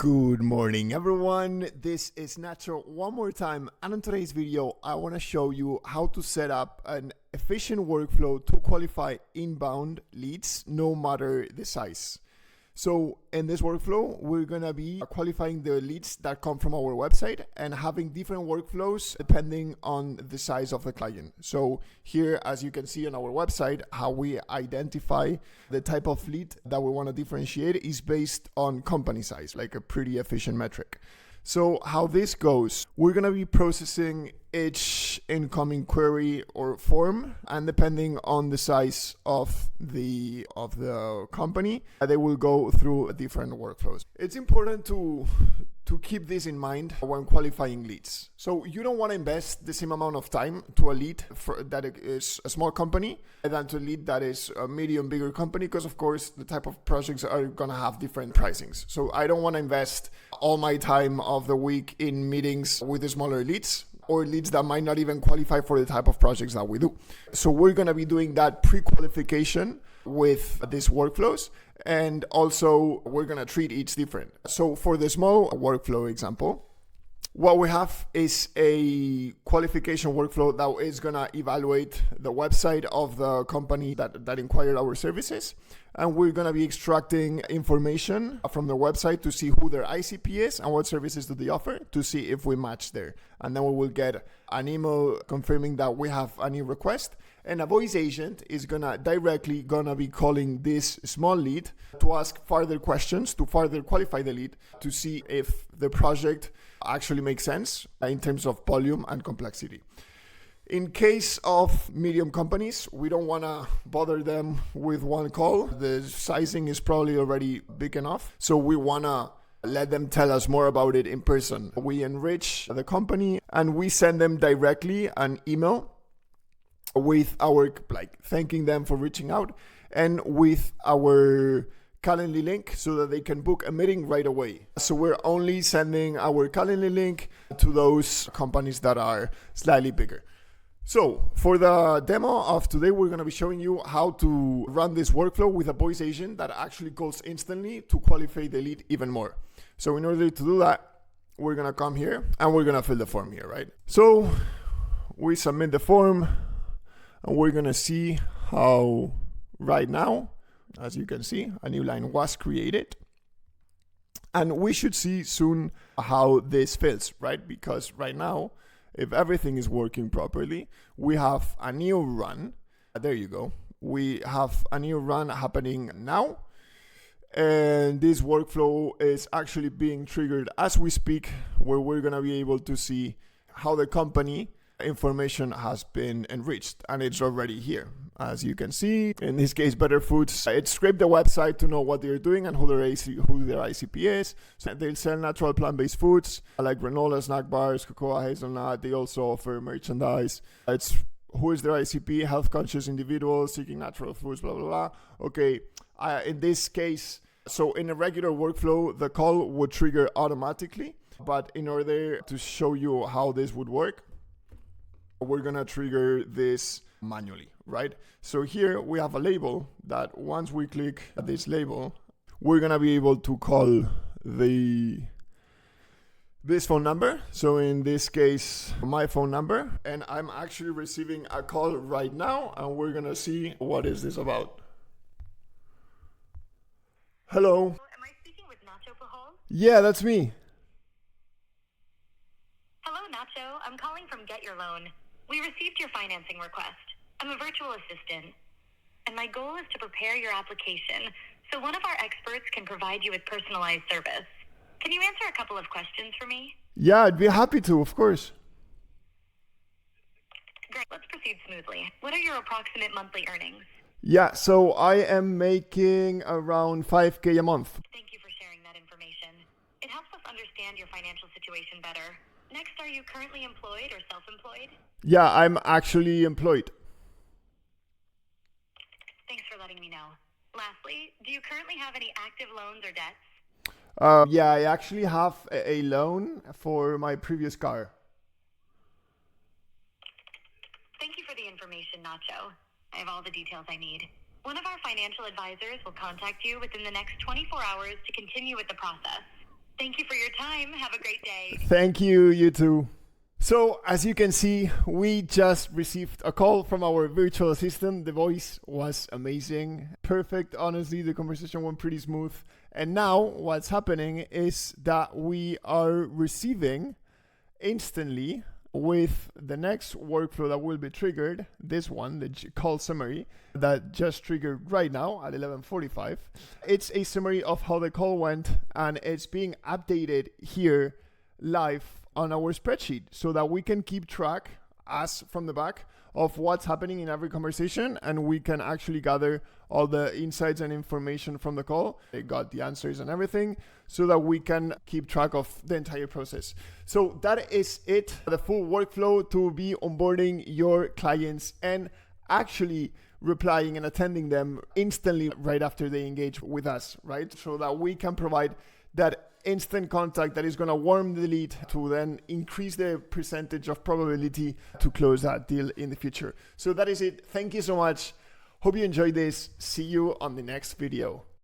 Good morning, everyone. This is Nacho one more time, and in today's video I want to show you how to set up an efficient workflow to qualify inbound leads no matter the size. So in this workflow, we're going to be qualifying the leads that come from our website and having different workflows depending on the size of the client. So here, as you can see on our website, how we identify the type of lead that we want to differentiate is based on company size, like a pretty efficient metric. So how this goes, we're going to be processing each incoming query or form, and depending on the size of the company, they will go through different workflows. It's important to keep this in mind when qualifying leads. So you don't want to invest the same amount of time to a lead that is a small company than to a lead that is a medium, bigger company, because of course the type of projects are going to have different pricings. So I don't want to invest all my time of the week in meetings with the smaller leads or leads that might not even qualify for the type of projects that we do. So we're going to be doing that pre-qualification with these workflows. And also we're going to treat each different. So for the small workflow example, what we have is a qualification workflow that is going to evaluate the website of the company that inquired our services. And we're going to be extracting information from the website to see who their ICP is and what services do they offer to see if we match there. And then we will get an email confirming that we have a new request. And a voice agent is directly gonna be calling this small lead to ask further questions, to further qualify the lead, to see if the project actually makes sense in terms of volume and complexity. In case of medium companies, we don't wanna bother them with one call. The sizing is probably already big enough. So we wanna let them tell us more about it in person. We enrich the company and we send them directly an email with our, thanking them for reaching out, and with our Calendly link so that they can book a meeting right away. So we're only sending our Calendly link to those companies that are slightly bigger. So for the demo of today, we're going to be showing you how to run this workflow with a voice agent that actually calls instantly to qualify the lead even more. So in order to do that, we're going to come here and we're going to fill the form here, right? So we submit the form. And we're going to see how right now, as you can see, a new line was created. And we should see soon how this fills, right? Because right now, if everything is working properly, we have a new run. There you go. We have a new run happening now. And this workflow is actually being triggered as we speak, where we're going to be able to see how the company information has been enriched, and it's already here. As you can see, in this case, Better Foods, it scraped the website to know what they're doing and who their ICP is. So they sell natural plant-based foods like granola, snack bars, cocoa, hazelnut. They also offer merchandise. It's who is their ICP, health-conscious individuals seeking natural foods, blah, blah, blah. Okay, in this case, so in a regular workflow, the call would trigger automatically. But in order to show you how this would work, we're going to trigger this manually, right? So here we have a label that once we click this label, we're going to be able to call this phone number. So in this case, my phone number, and I'm actually receiving a call right now, and we're going to see what is this about. Hello. Am I speaking with Nacho Pajol? Yeah, that's me. Hello, Nacho. I'm calling from Get Your Loan. We received your financing request. I'm a virtual assistant, and my goal is to prepare your application so one of our experts can provide you with personalized service. Can you answer a couple of questions for me? Yeah, I'd be happy to, of course. Great. Let's proceed smoothly. What are your approximate monthly earnings? Yeah, so I am making around 5K a month. Thank you for sharing that information. It helps us understand your financial situation better. Next, are you currently employed or self-employed? Yeah, I'm actually employed. Thanks for letting me know. Lastly, do you currently have any active loans or debts? Yeah, I actually have a loan for my previous car. Thank you for the information, Nacho. I have all the details I need. One of our financial advisors will contact you within the next 24 hours to continue with the process. Thank you for your time. Have a great day. Thank you, you too. So as you can see, we just received a call from our virtual assistant. The voice was amazing, perfect. Honestly, the conversation went pretty smooth. And now what's happening is that we are receiving instantly with the next workflow that will be triggered, this one, the call summary that just triggered right now at 11:45. It's a summary of how the call went, and it's being updated here live on our spreadsheet so that we can keep track as from the back of what's happening in every conversation, and we can actually gather all the insights and information from the call. They got the answers and everything so that we can keep track of the entire process. So that is it, the full workflow to be onboarding your clients and actually replying and attending them instantly right after they engage with us, right? So that we can provide that instant contact that is going to warm the lead to then increase the percentage of probability to close that deal in the future. So that is it. Thank you so much. Hope you enjoyed this. See you on the next video.